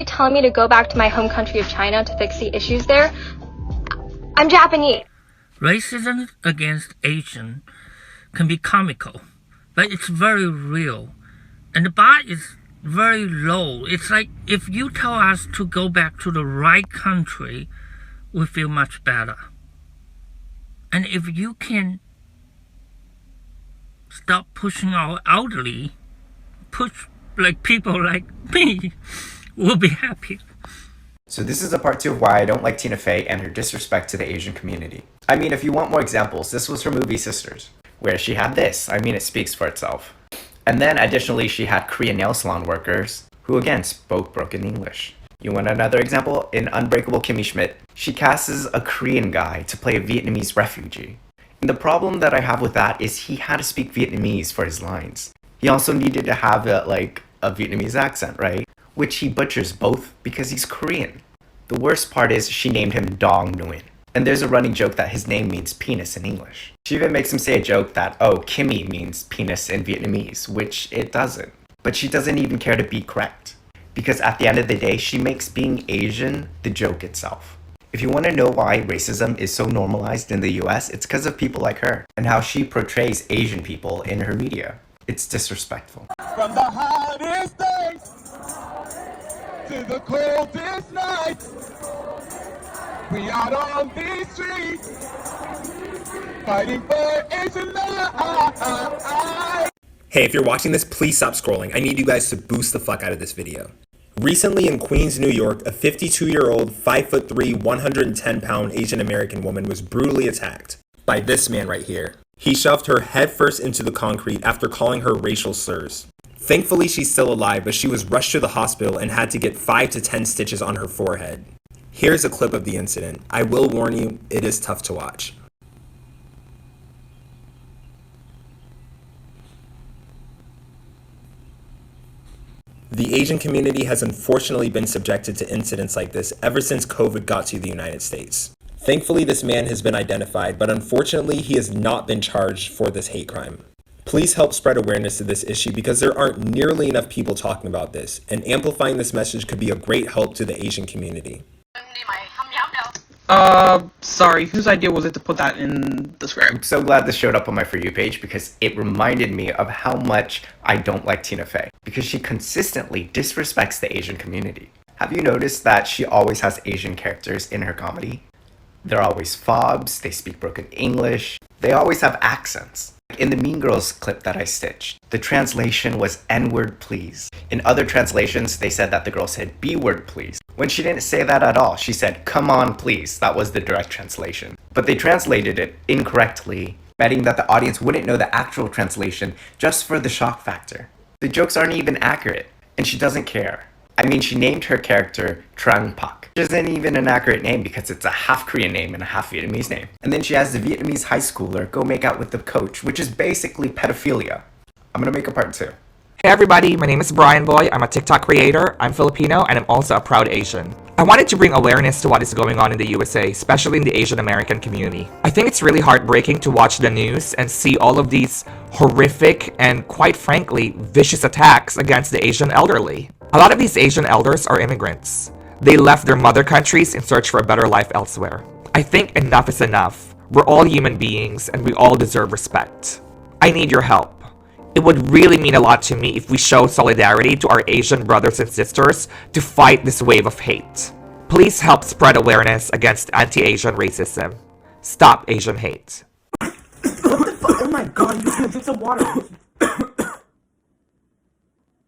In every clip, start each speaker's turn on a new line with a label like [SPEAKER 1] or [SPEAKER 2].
[SPEAKER 1] telling me to go back to my home country of China to fix the issues there. I'm Japanese.
[SPEAKER 2] Racism against Asian can be comical, but it's very real. And the bar is very low. It's like if you tell us to go back to the right country, we feel much better. And if you can stop pushing our elderly, push like people like me, we'll be happy.
[SPEAKER 3] So this is a part 2 of why I don't like Tina Fey and her disrespect to the Asian community. I mean, if you want more examples, this was her movie Sisters, where she had this. I mean, it speaks for itself. And then additionally, she had Korean nail salon workers who again spoke broken English. You want another example? In Unbreakable Kimmy Schmidt, she casts a Korean guy to play a Vietnamese refugee. And the problem that I have with that is he had to speak Vietnamese for his lines. He also needed to have a Vietnamese accent, right? Which he butchers both because he's Korean. The worst part is she named him Dong Nguyen. And there's a running joke that his name means penis in English. She even makes him say a joke that, oh, Kimmy means penis in Vietnamese, which it doesn't. But she doesn't even care to be correct. Because at the end of the day, she makes being Asian the joke itself. If you want to know why racism is so normalized in the US, it's because of people like her and how she portrays Asian people in her media. It's disrespectful.
[SPEAKER 4] From the hottest days to the coldest nights, we out on these streets, fighting for Asian life.
[SPEAKER 5] Hey, if you're watching this, please stop scrolling. I need you guys to boost the fuck out of this video. Recently in Queens, New York, a 52-year-old, 5'3", 110-pound Asian American woman was brutally attacked by this man right here. He shoved her headfirst into the concrete after calling her racial slurs. Thankfully, she's still alive, but she was rushed to the hospital and had to get 5 to 10 stitches on her forehead. Here's a clip of the incident. I will warn you, it is tough to watch. The Asian community has unfortunately been subjected to incidents like this ever since COVID got to the United States. Thankfully, this man has been identified, but unfortunately, he has not been charged for this hate crime. Please help spread awareness to this issue because there aren't nearly enough people talking about this, and amplifying this message could be a great help to the Asian community.
[SPEAKER 6] Sorry, whose idea was it to put that in the script?
[SPEAKER 3] I'm so glad this showed up on my For You page because it reminded me of how much I don't like Tina Fey because she consistently disrespects the Asian community. Have you noticed that she always has Asian characters in her comedy? They're always fobs, they speak broken English, they always have accents. In the Mean Girls clip that I stitched, the translation was N-word please. In other translations, they said that the girl said B-word please. When she didn't say that at all, she said come on please. That was the direct translation. But they translated it incorrectly, betting that the audience wouldn't know the actual translation just for the shock factor. The jokes aren't even accurate, and she doesn't care. I mean, she named her character Trang Pak, which isn't even an accurate name because it's a half Korean name and a half Vietnamese name. And then she has the Vietnamese high schooler go make out with the coach, which is basically pedophilia. I'm gonna make a part 2.
[SPEAKER 7] Hey everybody, my name is Brian Boy. I'm a TikTok creator, I'm Filipino, and I'm also a proud Asian. I wanted to bring awareness to what is going on in the USA, especially in the Asian American community. I think it's really heartbreaking to watch the news and see all of these horrific and, quite frankly, vicious attacks against the Asian elderly. A lot of these Asian elders are immigrants. They left their mother countries in search for a better life elsewhere. I think enough is enough. We're all human beings and we all deserve respect. I need your help. It would really mean a lot to me if we show solidarity to our Asian brothers and sisters to fight this wave of hate. Please help spread awareness against anti-Asian racism. Stop Asian hate.
[SPEAKER 8] What the fuck? Oh my god, you drink some water.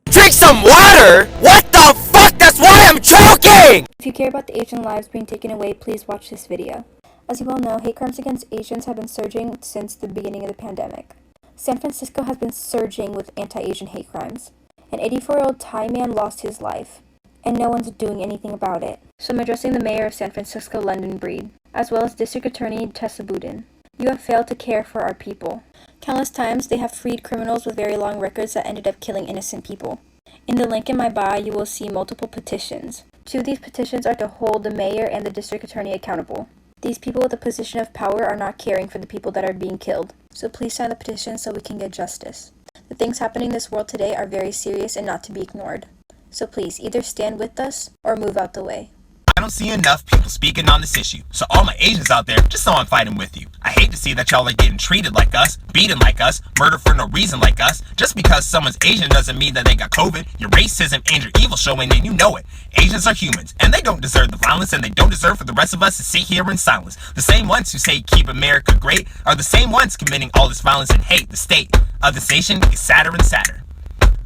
[SPEAKER 9] Drink some water? What the fuck? That's why I'm choking!
[SPEAKER 1] If you care about the Asian lives being taken away, please watch this video. As you well know, hate crimes against Asians have been surging since the beginning of the pandemic. San Francisco has been surging with anti-Asian hate crimes. An 84-year-old Thai man lost his life, and no one's doing anything about it. So I'm addressing the mayor of San Francisco, London Breed, as well as District Attorney Tessa Boudin. You have failed to care for our people. Countless times, they have freed criminals with very long records that ended up killing innocent people. In the link in my bio, you will see multiple petitions. 2 of these petitions are to hold the mayor and the district attorney accountable. These people with a position of power are not caring for the people that are being killed. So please sign the petition so we can get justice. The things happening in this world today are very serious and not to be ignored. So please, either stand with us or move out the way.
[SPEAKER 9] I don't see enough people speaking on this issue, so all my Asians out there, just know I'm fighting with you. I hate to see that y'all are getting treated like us, beaten like us, murdered for no reason like us. Just because someone's Asian doesn't mean that they got COVID. Your racism and your evil showing, and you know it. Asians are humans, and they don't deserve the violence, and they don't deserve for the rest of us to sit here in silence. The same ones who say keep America great are the same ones committing all this violence and hate. The state of this nation is sadder and sadder.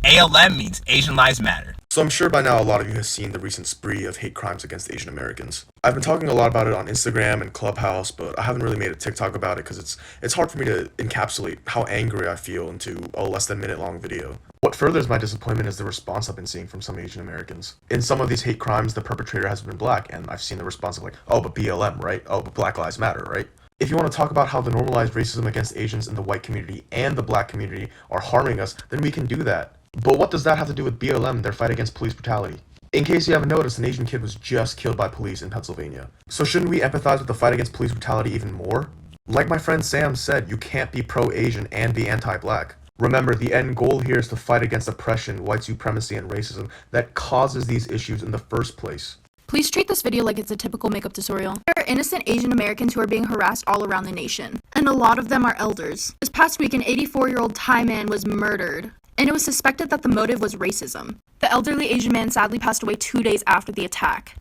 [SPEAKER 9] ALM means Asian Lives Matter.
[SPEAKER 10] So I'm sure by now a lot of you have seen the recent spree of hate crimes against Asian Americans. I've been talking a lot about it on Instagram and Clubhouse, but I haven't really made a TikTok about it because it's hard for me to encapsulate how angry I feel into a less than minute long video. What furthers my disappointment is the response I've been seeing from some Asian Americans. In some of these hate crimes, the perpetrator has been black, and I've seen the response of like, oh, but BLM, right? Oh, but Black Lives Matter, right? If you want to talk about how the normalized racism against Asians in the white community and the black community are harming us, then we can do that. But what does that have to do with BLM, their fight against police brutality? In case you haven't noticed, an Asian kid was just killed by police in Pennsylvania. So shouldn't we empathize with the fight against police brutality even more? Like my friend Sam said, you can't be pro-Asian and be anti-black. Remember, the end goal here is to fight against oppression, white supremacy, and racism that causes these issues in the first place.
[SPEAKER 11] Please treat this video like it's a typical makeup tutorial. There are innocent Asian Americans who are being harassed all around the nation, and a lot of them are elders. This past week, an 84-year-old Thai man was murdered, and it was suspected that the motive was racism. The elderly Asian man sadly passed away 2 days after the attack.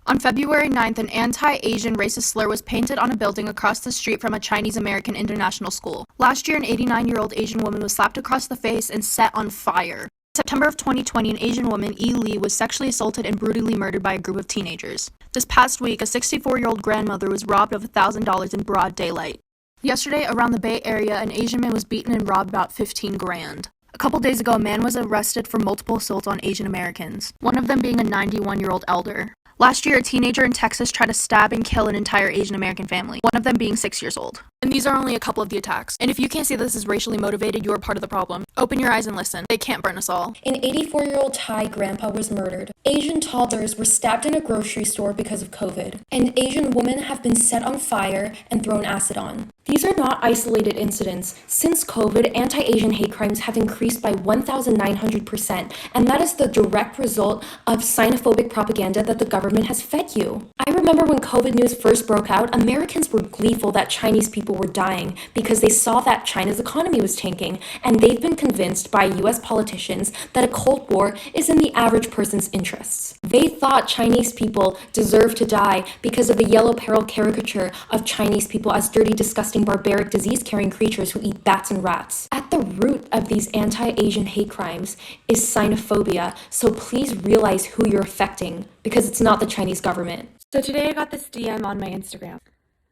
[SPEAKER 11] On February 9th, an anti-Asian racist slur was painted on a building across the street from a Chinese-American international school. Last year, an 89-year-old Asian woman was slapped across the face and set on fire. In September of 2020, an Asian woman, Yi Lee, was sexually assaulted and brutally murdered by a group of teenagers. This past week, a 64-year-old grandmother was robbed of $1,000 in broad daylight. Yesterday, around the Bay Area, an Asian man was beaten and robbed about $15 grand. A couple days ago, a man was arrested for multiple assaults on Asian Americans, one of them being a 91-year-old elder. Last year, a teenager in Texas tried to stab and kill an entire Asian American family, one of them being 6 years old. And these are only a couple of the attacks. And if you can't see this is racially motivated, you are part of the problem. Open your eyes and listen. They can't burn us all.
[SPEAKER 12] An 84-year-old Thai grandpa was murdered. Asian toddlers were stabbed in a grocery store because of COVID. And Asian women have been set on fire and thrown acid on. These are not isolated incidents. Since COVID, anti-Asian hate crimes have increased by 1,900%, and that is the direct result of xenophobic propaganda that the government has fed you. I remember when COVID news first broke out, Americans were gleeful that Chinese people were dying because they saw that China's economy was tanking, and they've been convinced by US politicians that a Cold War is in the average person's interests. They thought Chinese people deserved to die because of the Yellow Peril caricature of Chinese people as dirty, disgusting, barbaric, disease-carrying creatures who eat bats and rats. At the root of these anti-Asian hate crimes is xenophobia, so please realize who you're affecting, because it's not the Chinese government.
[SPEAKER 13] So today I got this DM on my Instagram.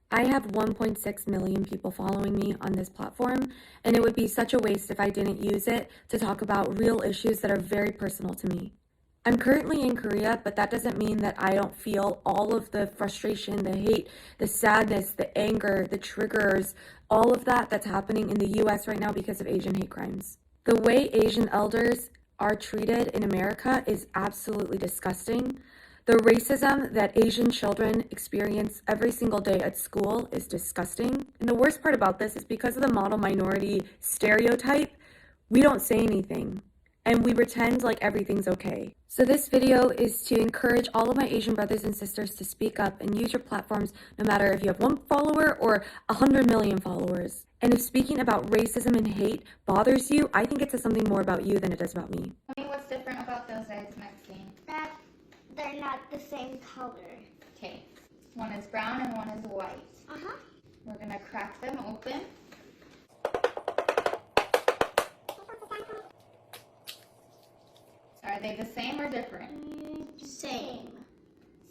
[SPEAKER 13] I have 1.6 million people following me on this platform, and it would be such a waste if I didn't use it to talk about real issues that are very personal to me. I'm currently in Korea, but that doesn't mean that I don't feel all of the frustration, the hate, the sadness, the anger, the triggers, all of that that's happening in the US right now because of Asian hate crimes. The way Asian elders are treated in America is absolutely disgusting. The racism that Asian children experience every single day at school is disgusting. And the worst part about this is because of the model minority stereotype, we don't say anything. And we pretend like everything's okay. So this video is to encourage all of my Asian brothers and sisters to speak up and use your platforms no matter if you have 1 follower or 100 million followers. And if speaking about racism and hate bothers you, I think it says something more about you than it does about me.
[SPEAKER 14] Tell me what's different about those eggs, Maxine?
[SPEAKER 15] That they're not the same color.
[SPEAKER 14] Okay, one is brown and one is white.
[SPEAKER 15] Uh-huh.
[SPEAKER 14] We're gonna crack them open. Are they the same or different?
[SPEAKER 15] Same.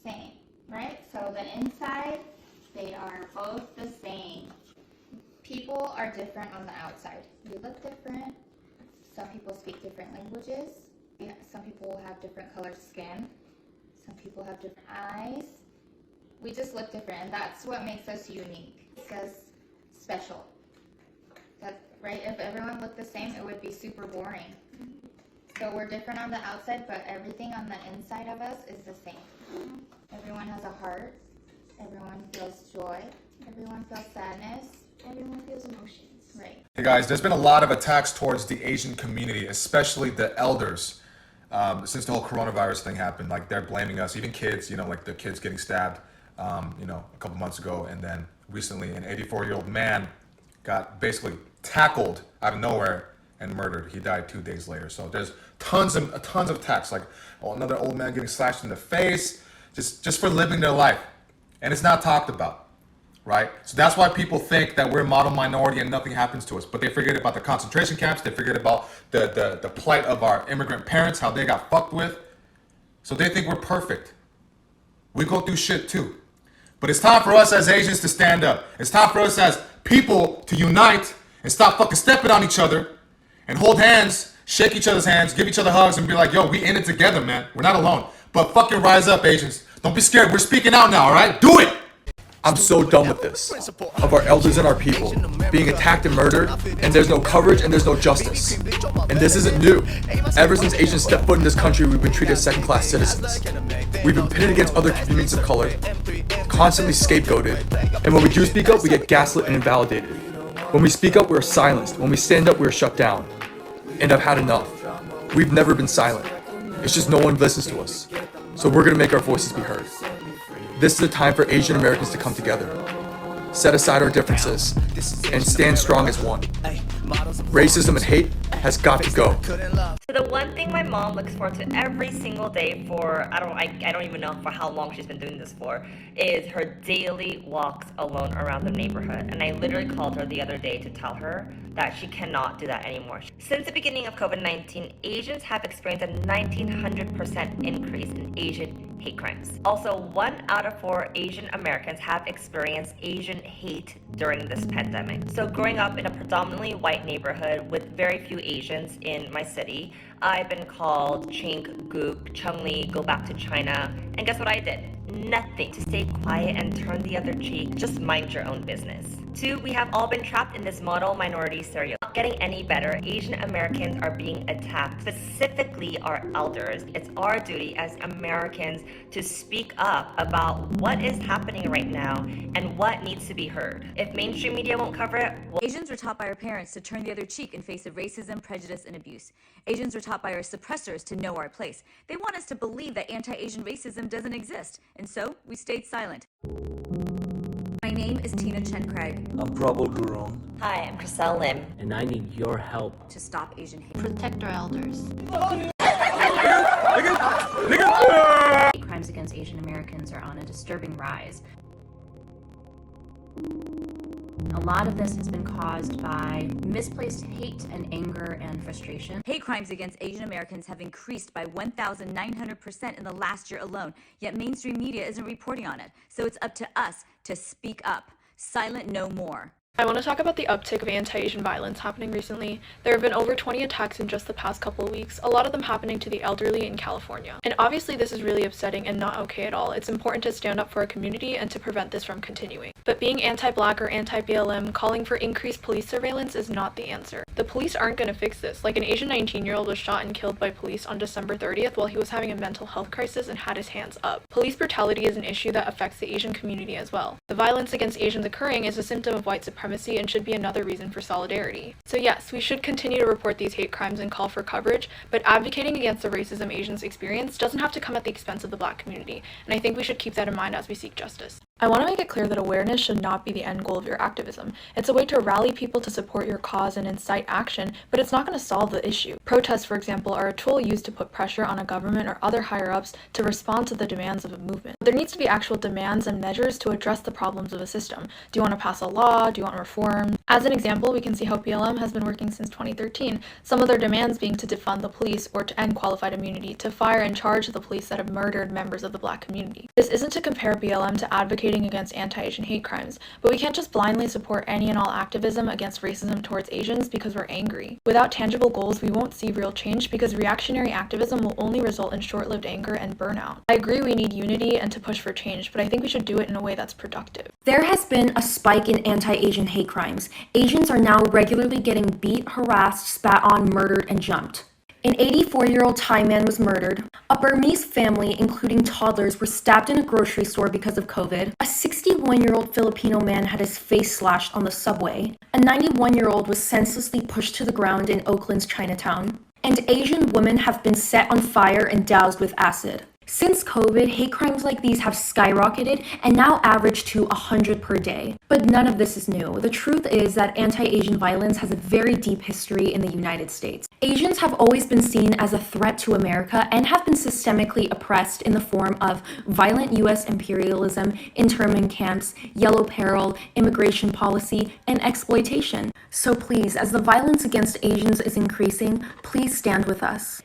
[SPEAKER 14] Same, right? So the inside, they are both the same. People are different on the outside. We look different. Some people speak different languages. Some people have different colored skin. Some people have different eyes. We just look different, and that's what makes us unique. It makes us special. Right? If everyone looked the same, it would be super boring. So we're different on the outside, but everything on the inside of us is the same. Everyone has a heart. Everyone feels joy. Everyone feels sadness.
[SPEAKER 15] Everyone feels emotions.
[SPEAKER 14] Right.
[SPEAKER 16] Hey guys, there's been a lot of attacks towards the Asian community, especially the elders. since the whole coronavirus thing happened, like they're blaming us, even kids, like the kids getting stabbed, a couple months ago, and then recently an 84-year-old man got basically tackled out of nowhere and murdered. He died 2 days later. So there's tons of attacks, like another old man getting slashed in the face, just for living their life, and it's not talked about, right? So that's why people think that we're a model minority and nothing happens to us. But they forget about the concentration camps. They forget about the plight of our immigrant parents, how they got fucked with. So they think we're perfect. We go through shit too. But it's time for us as Asians to stand up. It's time for us as people to unite and stop fucking stepping on each other and hold hands, shake each other's hands, give each other hugs, and be like, yo, we in it together, man. We're not alone. But fucking rise up, Asians. Don't be scared. We're speaking out now, all right? Do it!
[SPEAKER 17] I'm so done with this, of our elders and our people being attacked and murdered, and there's no coverage and there's no justice. And this isn't new. Ever since Asians stepped foot in this country, we've been treated as second-class citizens. We've been pitted against other communities of color, constantly scapegoated, and when we do speak up, we get gaslit and invalidated. When we speak up, we're silenced. When we stand up, we're shut down. And I've had enough. We've never been silent. It's just no one listens to us. So we're gonna make our voices be heard. This is a time for Asian Americans to come together, set aside our differences, and stand strong as one. Racism and hate has got to go.
[SPEAKER 18] So the one thing my mom looks forward to every single day for, I don't even know for how long she's been doing this for, is her daily walks alone around the neighborhood. And I literally called her the other day to tell her that she cannot do that anymore. Since the beginning of COVID-19, Asians have experienced a 1900% increase in Asian hate crimes. Also, 1 out of 4 Asian Americans have experienced Asian hate during this pandemic. So growing up in a predominantly white neighborhood with very few Asians in my city, I've been called chink, gook, chungli, go back to China, and guess what I did? Nothing. To stay quiet and turn the other cheek, just mind your own business. 2, we have all been trapped in this model minority stereotype. Not getting any better, Asian Americans are being attacked, specifically our elders. It's our duty as Americans to speak up about what is happening right now and what needs to be heard. If mainstream media won't cover it,
[SPEAKER 19] Asians were taught by our parents to turn the other cheek in face of racism, prejudice, and abuse. Asians were taught by our suppressors to know our place. They want us to believe that anti-Asian racism doesn't exist, and so we stayed silent. My name is Tina Chen Craig.
[SPEAKER 20] I'm Prabal Gurung.
[SPEAKER 18] Hi, I'm Chriselle Lim.
[SPEAKER 20] And I need your help
[SPEAKER 19] to stop Asian hate.
[SPEAKER 11] Protect our elders.
[SPEAKER 19] Hate crimes against Asian Americans are on a disturbing rise. A lot of this has been caused by misplaced hate and anger and frustration. Hate crimes against Asian Americans have increased by 1,900% in the last year alone, yet mainstream media isn't reporting on it. So it's up to us to speak up. Silent no more.
[SPEAKER 21] I want to talk about the uptick of anti-Asian violence happening recently. There have been over 20 attacks in just the past couple of weeks, a lot of them happening to the elderly in California. And obviously this is really upsetting and not okay at all. It's important to stand up for our community and to prevent this from continuing. But being anti-Black or anti-BLM, calling for increased police surveillance is not the answer. The police aren't going to fix this. Like, an Asian 19-year-old was shot and killed by police on December 30th while he was having a mental health crisis and had his hands up. Police brutality is an issue that affects the Asian community as well. The violence against Asians occurring is a symptom of white supremacy and should be another reason for solidarity. So yes, we should continue to report these hate crimes and call for coverage, but advocating against the racism Asians experience doesn't have to come at the expense of the Black community, and I think we should keep that in mind as we seek justice. I want to make it clear that awareness should not be the end goal of your activism. It's a way to rally people to support your cause and incite action, but it's not going to solve the issue. Protests, for example, are a tool used to put pressure on a government or other higher-ups to respond to the demands of a movement. There needs to be actual demands and measures to address the problems of a system. Do you want to pass a law? Do you want reform? As an example, we can see how BLM has been working since 2013, some of their demands being to defund the police or to end qualified immunity, to fire and charge the police that have murdered members of the Black community. This isn't to compare BLM to advocating against anti-Asian hate crimes, but we can't just blindly support any and all activism against racism towards Asians because we're angry. Without tangible goals, we won't see real change because reactionary activism will only result in short-lived anger and burnout. I agree we need unity and to push for change, but I think we should do it in a way that's productive.
[SPEAKER 12] There has been a spike in anti-Asian hate crimes. Asians are now regularly getting beat, harassed, spat on, murdered, and jumped. An 84-year-old Thai man was murdered. A Burmese family, including toddlers, were stabbed in a grocery store because of COVID. A 61-year-old Filipino man had his face slashed on the subway. A 91-year-old was senselessly pushed to the ground in Oakland's Chinatown. and Asian women have been set on fire and doused with acid. Since COVID, hate crimes like these have skyrocketed and now average to 100 per day. But none of this is new. The truth is that anti-Asian violence has a very deep history in the United States. Asians have always been seen as a threat to America and have been systemically oppressed in the form of violent U.S. imperialism, internment camps, yellow peril, immigration policy, and exploitation. So please, as the violence against Asians is increasing, please stand with us.